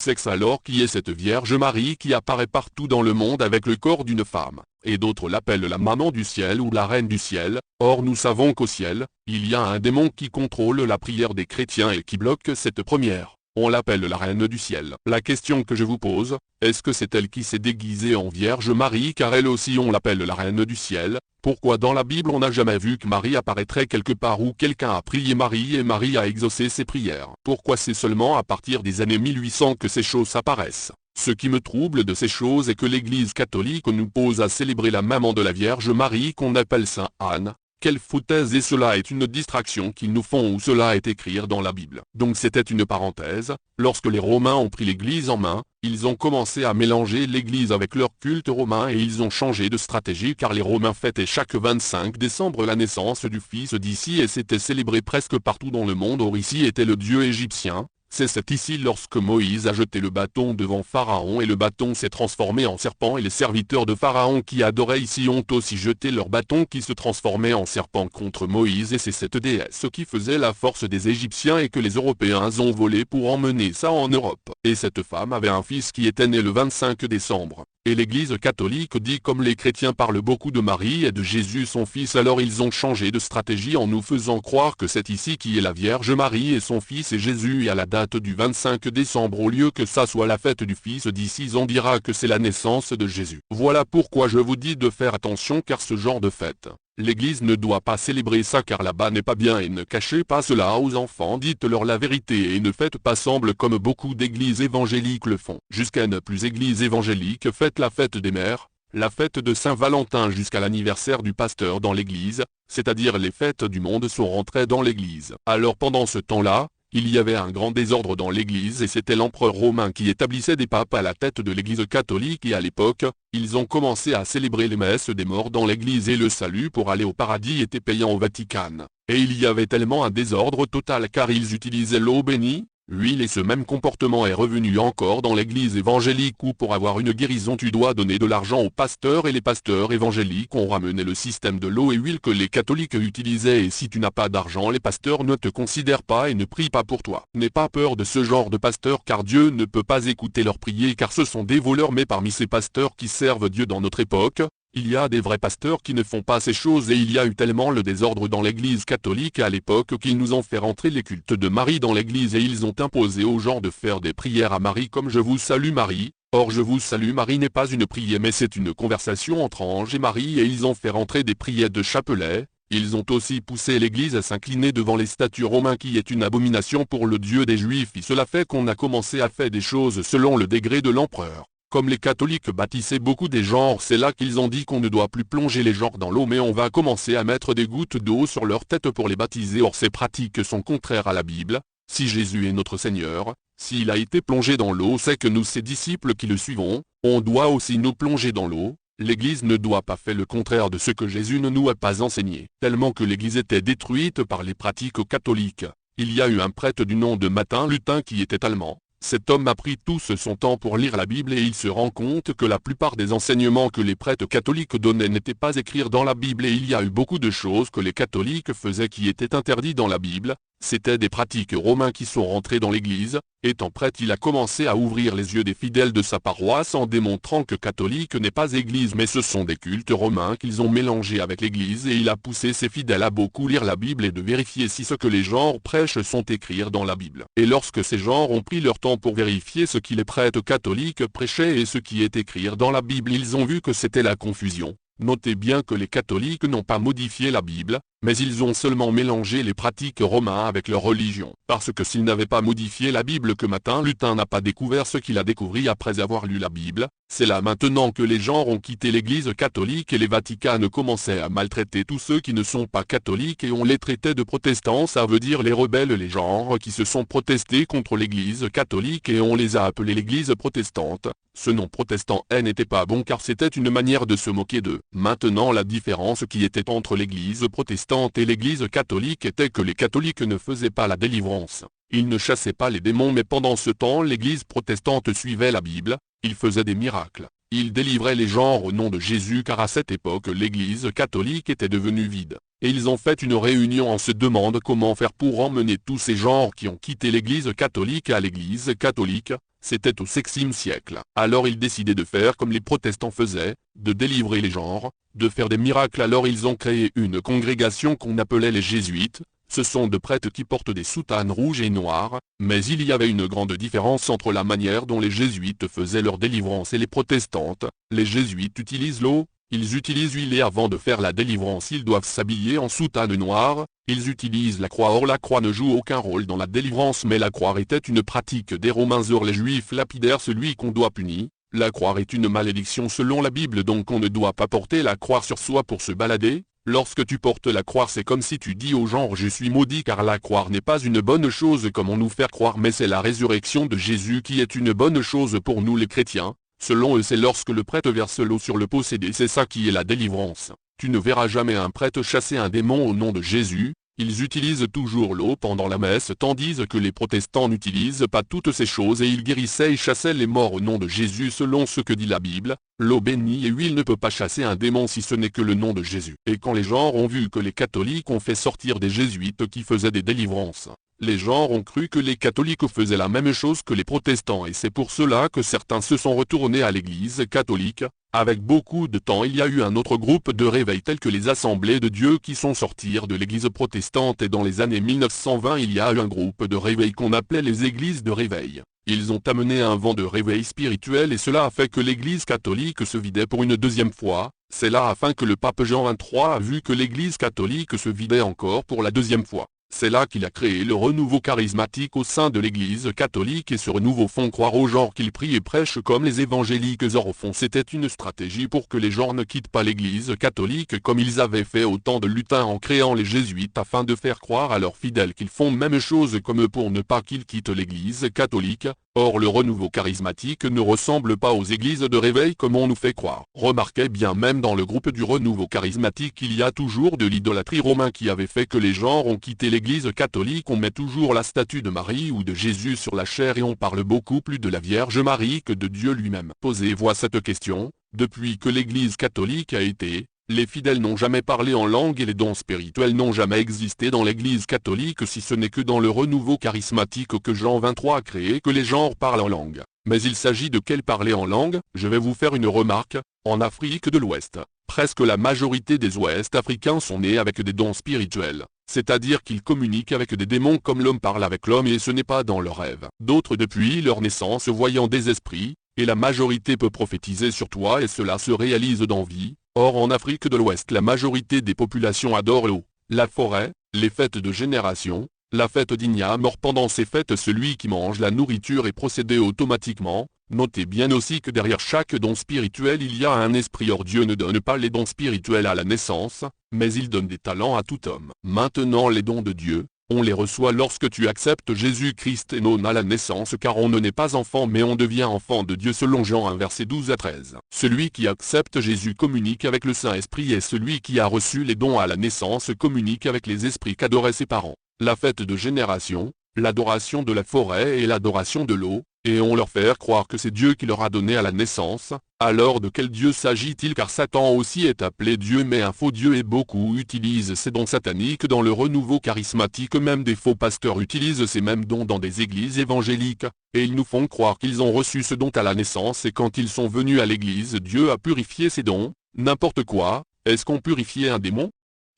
Sexe alors qui est cette Vierge Marie qui apparaît partout dans le monde avec le corps d'une femme, et d'autres l'appellent la maman du ciel ou la reine du ciel. Or nous savons qu'au ciel, il y a un démon qui contrôle la prière des chrétiens et qui bloque cette première. On l'appelle la reine du ciel. La question que je vous pose, est-ce que c'est elle qui s'est déguisée en Vierge Marie car elle aussi on l'appelle la reine du ciel? Pourquoi dans la Bible on n'a jamais vu que Marie apparaîtrait quelque part où quelqu'un a prié Marie et Marie a exaucé ses prières? Pourquoi c'est seulement à partir des années 1800 que ces choses apparaissent? Ce qui me trouble de ces choses est que l'Église catholique nous pose à célébrer la maman de la Vierge Marie qu'on appelle Sainte Anne. Quelle foutaise, et cela est une distraction qu'ils nous font ou cela est écrit dans la Bible. Donc c'était une parenthèse. Lorsque les Romains ont pris l'Église en main, ils ont commencé à mélanger l'Église avec leur culte romain et ils ont changé de stratégie car les Romains fêtaient chaque 25 décembre la naissance du fils d'Ici et c'était célébré presque partout dans le monde. Or Ici était le dieu égyptien. C'est ici lorsque Moïse a jeté le bâton devant Pharaon et le bâton s'est transformé en serpent et les serviteurs de Pharaon qui adoraient Ici ont aussi jeté leur bâton qui se transformait en serpent contre Moïse et c'est cette déesse qui faisait la force des Égyptiens et que les Européens ont volé pour emmener ça en Europe. Et cette femme avait un fils qui était né le 25 décembre. Et l'Église catholique dit comme les chrétiens parlent beaucoup de Marie et de Jésus son fils alors ils ont changé de stratégie en nous faisant croire que c'est Ici qui est la Vierge Marie et son fils et Jésus et à la date du 25 décembre au lieu que ça soit la fête du fils d'Ici on dira que c'est la naissance de Jésus. Voilà pourquoi je vous dis de faire attention car ce genre de fête, l'Église ne doit pas célébrer ça car là-bas n'est pas bien et ne cachez pas cela aux enfants, dites-leur la vérité et ne faites pas semblant comme beaucoup d'églises évangéliques le font. Jusqu'à ne plus église évangélique faites la fête des mères, la fête de Saint-Valentin jusqu'à l'anniversaire du pasteur dans l'église, c'est-à-dire les fêtes du monde sont rentrées dans l'église. Alors pendant ce temps-là, il y avait un grand désordre dans l'église et c'était l'empereur romain qui établissait des papes à la tête de l'église catholique et à l'époque, ils ont commencé à célébrer les messes des morts dans l'église et le salut pour aller au paradis était payant au Vatican. Et il y avait tellement un désordre total car ils utilisaient l'eau bénie, l'huile et ce même comportement est revenu encore dans l'église évangélique où pour avoir une guérison tu dois donner de l'argent aux pasteurs et les pasteurs évangéliques ont ramené le système de l'eau et huile que les catholiques utilisaient et si tu n'as pas d'argent les pasteurs ne te considèrent pas et ne prient pas pour toi. N'aie pas peur de ce genre de pasteurs car Dieu ne peut pas écouter leurs prières car ce sont des voleurs mais parmi ces pasteurs qui servent Dieu dans notre époque, il y a des vrais pasteurs qui ne font pas ces choses et il y a eu tellement le désordre dans l'église catholique à l'époque qu'ils nous ont fait rentrer les cultes de Marie dans l'église et ils ont imposé aux gens de faire des prières à Marie comme je vous salue Marie. Or je vous salue Marie n'est pas une prière mais c'est une conversation entre ange et Marie et ils ont fait rentrer des prières de chapelet. Ils ont aussi poussé l'église à s'incliner devant les statues romains qui est une abomination pour le Dieu des Juifs et cela fait qu'on a commencé à faire des choses selon le degré de l'empereur. Comme les catholiques baptisaient beaucoup des genres c'est là qu'ils ont dit qu'on ne doit plus plonger les genres dans l'eau mais on va commencer à mettre des gouttes d'eau sur leur tête pour les baptiser or ces pratiques sont contraires à la Bible. Si Jésus est notre Seigneur, s'il a été plongé dans l'eau c'est que nous ses disciples qui le suivons, on doit aussi nous plonger dans l'eau. L'Église ne doit pas faire le contraire de ce que Jésus ne nous a pas enseigné. Tellement que l'Église était détruite par les pratiques catholiques. Il y a eu un prêtre du nom de Martin Luther qui était allemand. Cet homme a pris tout son temps pour lire la Bible et il se rend compte que la plupart des enseignements que les prêtres catholiques donnaient n'étaient pas écrits dans la Bible et il y a eu beaucoup de choses que les catholiques faisaient qui étaient interdites dans la Bible. C'était des pratiques romains qui sont rentrées dans l'église. Étant prêtre il a commencé à ouvrir les yeux des fidèles de sa paroisse en démontrant que catholique n'est pas église mais ce sont des cultes romains qu'ils ont mélangés avec l'église et il a poussé ses fidèles à beaucoup lire la Bible et de vérifier si ce que les gens prêchent sont écrits dans la Bible. Et lorsque ces gens ont pris leur temps pour vérifier ce que les prêtres catholiques prêchaient et ce qui est écrit dans la Bible ils ont vu que c'était la confusion. Notez bien que les catholiques n'ont pas modifié la Bible, mais ils ont seulement mélangé les pratiques romaines avec leur religion. Parce que s'ils n'avaient pas modifié la Bible que Martin Luther n'a pas découvert ce qu'il a découvert après avoir lu la Bible, c'est là maintenant que les gens ont quitté l'église catholique et les Vaticanes commençaient à maltraiter tous ceux qui ne sont pas catholiques et on les traitait de protestants ça veut dire les rebelles les gens qui se sont protestés contre l'église catholique et on les a appelés l'église protestante. Ce nom protestant n'était pas bon car c'était une manière de se moquer d'eux. Maintenant la différence qui était entre l'église protestante et l'église catholique était que les catholiques ne faisaient pas la délivrance. Ils ne chassaient pas les démons mais pendant ce temps l'église protestante suivait la Bible, ils faisaient des miracles. Ils délivraient les gens au nom de Jésus car à cette époque l'église catholique était devenue vide. Et ils ont fait une réunion en se demandant comment faire pour emmener tous ces gens qui ont quitté l'église catholique à l'église catholique. c'était au XVIe siècle. Alors ils décidaient de faire comme les protestants faisaient, de délivrer les genres, de faire des miracles. Alors ils ont créé une congrégation qu'on appelait les jésuites. Ce sont de prêtres qui portent des soutanes rouges et noires, mais il y avait une grande différence entre la manière dont les jésuites faisaient leur délivrance et les protestantes. Les jésuites utilisent l'eau, ils utilisent l'huile et avant de faire la délivrance ils doivent s'habiller en soutane noire. Ils utilisent la croix. Or la croix ne joue aucun rôle dans la délivrance, mais la croix était une pratique des Romains. Or les Juifs lapidèrent celui qu'on doit punir. La croix est une malédiction selon la Bible, donc on ne doit pas porter la croix sur soi pour se balader. Lorsque tu portes la croix, c'est comme si tu dis au genre je suis maudit, car la croix n'est pas une bonne chose comme on nous fait croire, mais c'est la résurrection de Jésus qui est une bonne chose pour nous les chrétiens. Selon eux, c'est lorsque le prêtre verse l'eau sur le possédé, c'est ça qui est la délivrance. Tu ne verras jamais un prêtre chasser un démon au nom de Jésus. Ils utilisent toujours l'eau pendant la messe, tandis que les protestants n'utilisent pas toutes ces choses, et ils guérissaient et chassaient les morts au nom de Jésus selon ce que dit la Bible. L'eau bénie et huile ne peut pas chasser un démon si ce n'est que le nom de Jésus. Et quand les gens ont vu que les catholiques ont fait sortir des jésuites qui faisaient des délivrances, les gens ont cru que les catholiques faisaient la même chose que les protestants, et c'est pour cela que certains se sont retournés à l'église catholique. Avec beaucoup de temps, il y a eu un autre groupe de réveil tel que les Assemblées de Dieu qui sont sortis de l'église protestante, et dans les années 1920 il y a eu un groupe de réveil qu'on appelait les églises de réveil. Ils ont amené un vent de réveil spirituel et cela a fait que l'église catholique se vidait pour une deuxième fois. C'est là afin que le pape Jean XXIII a vu que l'église catholique se vidait encore pour la deuxième fois. C'est là qu'il a créé le renouveau charismatique au sein de l'église catholique, et ce renouveau font croire aux gens qu'ils prient et prêchent comme les évangéliques. Or au fond c'était une stratégie pour que les gens ne quittent pas l'église catholique comme ils avaient fait au temps de Luther en créant les jésuites, afin de faire croire à leurs fidèles qu'ils font même chose comme eux pour ne pas qu'ils quittent l'église catholique. Or le renouveau charismatique ne ressemble pas aux églises de réveil comme on nous fait croire. Remarquez bien, même dans le groupe du renouveau charismatique il y a toujours de l'idolâtrie romaine qui avait fait que les gens ont quitté l'église catholique. On met toujours la statue de Marie ou de Jésus sur la chaire et on parle beaucoup plus de la Vierge Marie que de Dieu lui-même. Posez-vous cette question, depuis que l'église catholique a été, les fidèles n'ont jamais parlé en langue et les dons spirituels n'ont jamais existé dans l'église catholique, si ce n'est que dans le renouveau charismatique que Jean XXIII a créé que les gens parlent en langue. Mais il s'agit de quel parler en langue? Je vais vous faire une remarque. En Afrique de l'Ouest, presque la majorité des Ouest africains sont nés avec des dons spirituels. C'est-à-dire qu'ils communiquent avec des démons comme l'homme parle avec l'homme, et ce n'est pas dans leurs rêves. D'autres depuis leur naissance voyant des esprits, et la majorité peut prophétiser sur toi et cela se réalise dans vie. Or en Afrique de l'Ouest la majorité des populations adorent l'eau, la forêt, les fêtes de génération, la fête d'Ignam. Or pendant ces fêtes celui qui mange la nourriture est procédé automatiquement. Notez bien aussi que derrière chaque don spirituel il y a un esprit. Or Dieu ne donne pas les dons spirituels à la naissance, mais il donne des talents à tout homme. Maintenant les dons de Dieu, on les reçoit lorsque tu acceptes Jésus-Christ et non à la naissance, car on ne naît pas enfant mais on devient enfant de Dieu selon Jean 1 verset 12 à 13. Celui qui accepte Jésus communique avec le Saint-Esprit, et celui qui a reçu les dons à la naissance communique avec les esprits qu'adoraient ses parents. La fête de génération, l'adoration de la forêt et l'adoration de l'eau, et on leur fait croire que c'est Dieu qui leur a donné à la naissance. Alors de quel Dieu s'agit-il? Car Satan aussi est appelé Dieu, mais un faux Dieu, et beaucoup utilisent ces dons sataniques dans le renouveau charismatique. Même des faux pasteurs utilisent ces mêmes dons dans des églises évangéliques, et ils nous font croire qu'ils ont reçu ce don à la naissance, et quand ils sont venus à l'église Dieu a purifié ces dons. N'importe quoi. Est-ce qu'on purifiait un démon?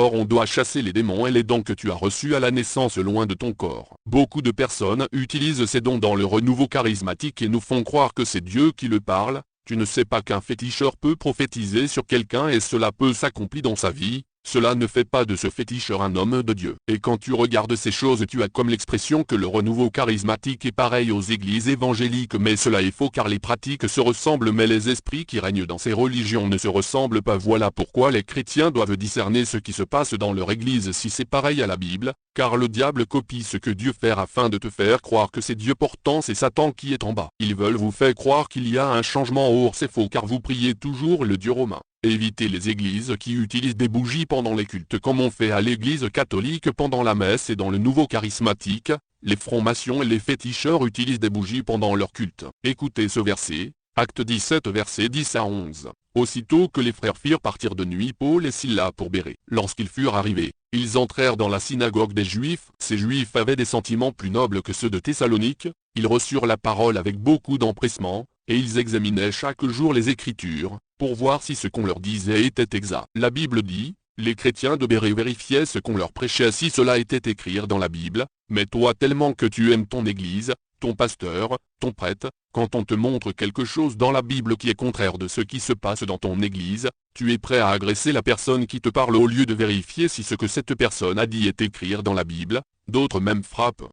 Or on doit chasser les démons et les dons que tu as reçus à la naissance loin de ton corps. Beaucoup de personnes utilisent ces dons dans le renouveau charismatique et nous font croire que c'est Dieu qui le parle. Tu ne sais pas qu'un féticheur peut prophétiser sur quelqu'un et cela peut s'accomplir dans sa vie. Cela ne fait pas de ce féticheur un homme de Dieu. Et quand tu regardes ces choses, tu as comme l'expression que le renouveau charismatique est pareil aux églises évangéliques, mais cela est faux car les pratiques se ressemblent mais les esprits qui règnent dans ces religions ne se ressemblent pas. Voilà pourquoi les chrétiens doivent discerner ce qui se passe dans leur église si c'est pareil à la Bible, car le diable copie ce que Dieu fait afin de te faire croire que c'est Dieu, pourtant c'est Satan qui est en bas. Ils veulent vous faire croire qu'il y a un changement, or c'est faux car vous priez toujours le Dieu romain. Évitez les églises qui utilisent des bougies pendant les cultes comme on fait à l'église catholique pendant la messe, et dans le nouveau charismatique, les francs-maçons et les féticheurs utilisent des bougies pendant leur culte. Écoutez ce verset, Acte 17 versets 10 à 11. Aussitôt que les frères firent partir de nuit Paul et Silas pour Bérée, lorsqu'ils furent arrivés, Ils entrèrent dans la synagogue des Juifs. Ces Juifs avaient des sentiments plus nobles que ceux de Thessalonique. Ils reçurent la parole avec beaucoup d'empressement, et ils examinaient chaque jour les Écritures, pour voir si ce qu'on leur disait était exact. La Bible dit, les chrétiens de Bérée vérifiaient ce qu'on leur prêchait si cela était écrit dans la Bible, mais toi tellement que tu aimes ton Église, ton pasteur, ton prêtre, quand on te montre quelque chose dans la Bible qui est contraire de ce qui se passe dans ton Église, tu es prêt à agresser la personne qui te parle au lieu de vérifier si ce que cette personne a dit est écrit dans la Bible. D'autres même frappent.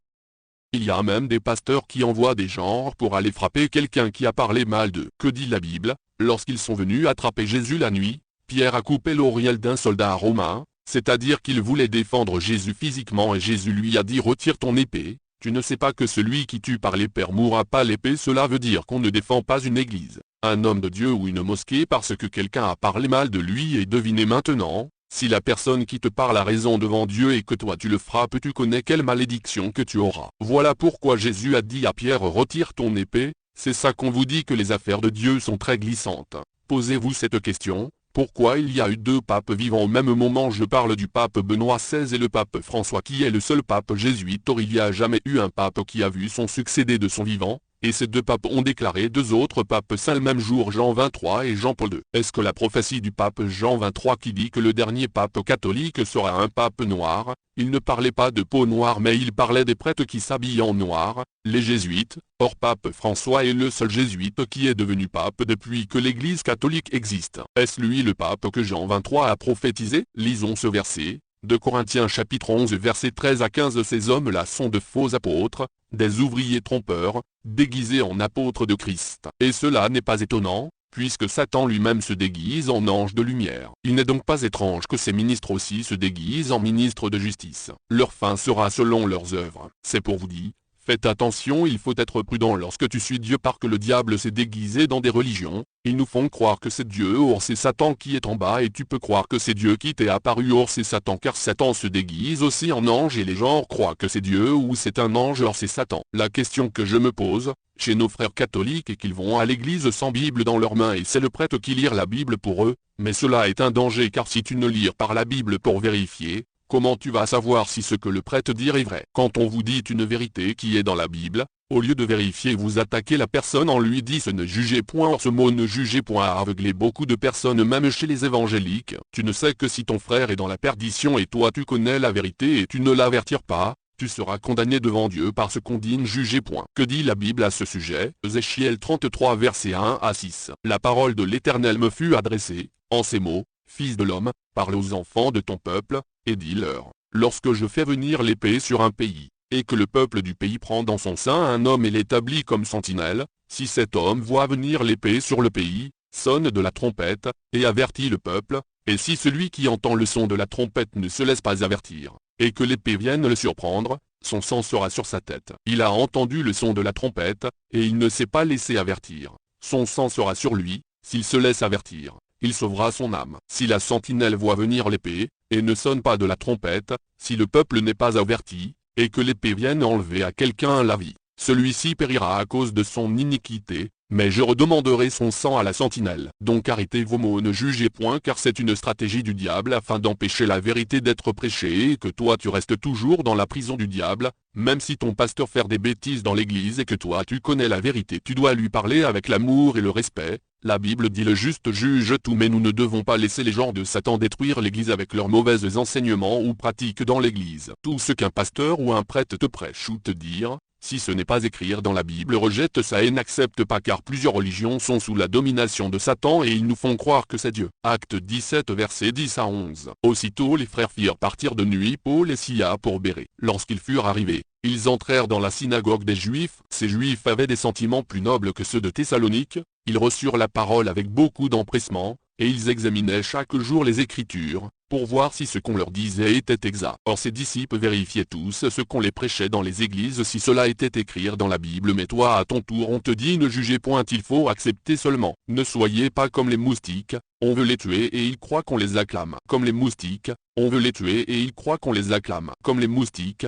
Il y a même des pasteurs qui envoient des gens pour aller frapper quelqu'un qui a parlé mal d'eux. Que dit la Bible? Lorsqu'ils sont venus attraper Jésus la nuit, Pierre a coupé l'oreille d'un soldat romain, c'est-à-dire qu'il voulait défendre Jésus physiquement et Jésus lui a dit retire ton épée. Tu ne sais pas que celui qui tue par l'épée mourra pas l'épée. Cela veut dire qu'on ne défend pas une église, un homme de Dieu ou une mosquée parce que quelqu'un a parlé mal de lui. Et devinez maintenant, si la personne qui te parle a raison devant Dieu et que toi tu le frappes, tu connais quelle malédiction que tu auras. Voilà pourquoi Jésus a dit à Pierre retire ton épée. C'est ça qu'on vous dit que les affaires de Dieu sont très glissantes. Posez-vous cette question. Pourquoi il y a eu deux papes vivant au même moment? Je parle du pape Benoît XVI et le pape François qui est le seul pape jésuite. Or il n'y a jamais eu un pape qui a vu son succédé de son vivant, et ces deux papes ont déclaré deux autres papes saints le même jour, Jean XXIII et Jean-Paul II. Est-ce que la prophétie du pape Jean XXIII qui dit que le dernier pape catholique sera un pape noir? Il ne parlait pas de peau noire mais il parlait des prêtres qui s'habillent en noir, les jésuites. Or pape François est le seul jésuite qui est devenu pape depuis que l'église catholique existe. Est-ce lui le pape que Jean XXIII a prophétisé? Lisons ce verset. 2 Corinthiens chapitre 11 versets 13 à 15. Ces hommes-là sont de faux apôtres, des ouvriers trompeurs, déguisés en apôtres de Christ. Et cela n'est pas étonnant, puisque Satan lui-même se déguise en ange de lumière. Il n'est donc pas étrange que ces ministres aussi se déguisent en ministres de justice. Leur fin sera selon leurs œuvres. C'est pour vous dire. Faites attention, il faut être prudent lorsque tu suis Dieu parce que le diable s'est déguisé dans des religions. Ils nous font croire que c'est Dieu, or c'est Satan qui est en bas, et tu peux croire que c'est Dieu qui t'est apparu, or c'est Satan, car Satan se déguise aussi en ange et les gens croient que c'est Dieu ou c'est un ange, or c'est Satan. La question que je me pose, chez nos frères catholiques, est qu'ils vont à l'église sans Bible dans leurs mains et c'est le prêtre qui lit la Bible pour eux, mais cela est un danger car si tu ne lis pas la Bible pour vérifier, comment tu vas savoir si ce que le prêtre dit est vrai? Quand on vous dit une vérité qui est dans la Bible, au lieu de vérifier vous attaquez la personne en lui dit ne jugez point. Or ce mot ne jugez point a aveuglé beaucoup de personnes même chez les évangéliques. Tu ne sais que si ton frère est dans la perdition et toi tu connais la vérité et tu ne l'avertis pas, tu seras condamné devant Dieu parce qu'on dit ne jugez point. Que dit la Bible à ce sujet? Ézéchiel 33 versets 1 à 6. La parole de l'Éternel me fut adressée, en ces mots, Fils de l'homme, parle aux enfants de ton peuple, et dis-leur, lorsque je fais venir l'épée sur un pays, et que le peuple du pays prend dans son sein un homme et l'établit comme sentinelle, si cet homme voit venir l'épée sur le pays, sonne de la trompette, et avertit le peuple, et si celui qui entend le son de la trompette ne se laisse pas avertir, et que l'épée vienne le surprendre, son sang sera sur sa tête. Il a entendu le son de la trompette, et il ne s'est pas laissé avertir, son sang sera sur lui, s'il se laisse avertir. Il sauvera son âme. Si la sentinelle voit venir l'épée, et ne sonne pas de la trompette, si le peuple n'est pas averti, et que l'épée vienne enlever à quelqu'un la vie, celui-ci périra à cause de son iniquité, mais je redemanderai son sang à la sentinelle. Donc arrêtez vos mots, ne jugez point car c'est une stratégie du diable afin d'empêcher la vérité d'être prêchée et que toi tu restes toujours dans la prison du diable, même si ton pasteur fait des bêtises dans l'église et que toi tu connais la vérité, tu dois lui parler avec l'amour et le respect. La Bible dit le juste juge tout, mais nous ne devons pas laisser les gens de Satan détruire l'église avec leurs mauvais enseignements ou pratiques dans l'église. Tout ce qu'un pasteur ou un prêtre te prêche ou te dire, si ce n'est pas écrit dans la Bible, rejette ça et n'accepte pas car plusieurs religions sont sous la domination de Satan et ils nous font croire que c'est Dieu. Acte 17 versets 10 à 11. Aussitôt les frères firent partir de nuit Paul et Silas pour Bérée. Lorsqu'ils furent arrivés, ils entrèrent dans la synagogue des Juifs. Ces Juifs avaient des sentiments plus nobles que ceux de Thessalonique. Ils reçurent la parole avec beaucoup d'empressement, et ils examinaient chaque jour les Écritures, pour voir si ce qu'on leur disait était exact. Or ces disciples vérifiaient tous ce qu'on les prêchait dans les églises si cela était écrit dans la Bible. Mais toi à ton tour on te dit ne jugez point, il faut accepter seulement. Ne soyez pas comme les moustiques, on veut les tuer et ils croient qu'on les acclame. Comme les moustiques, on veut les tuer et ils croient qu'on les acclame. Comme les moustiques,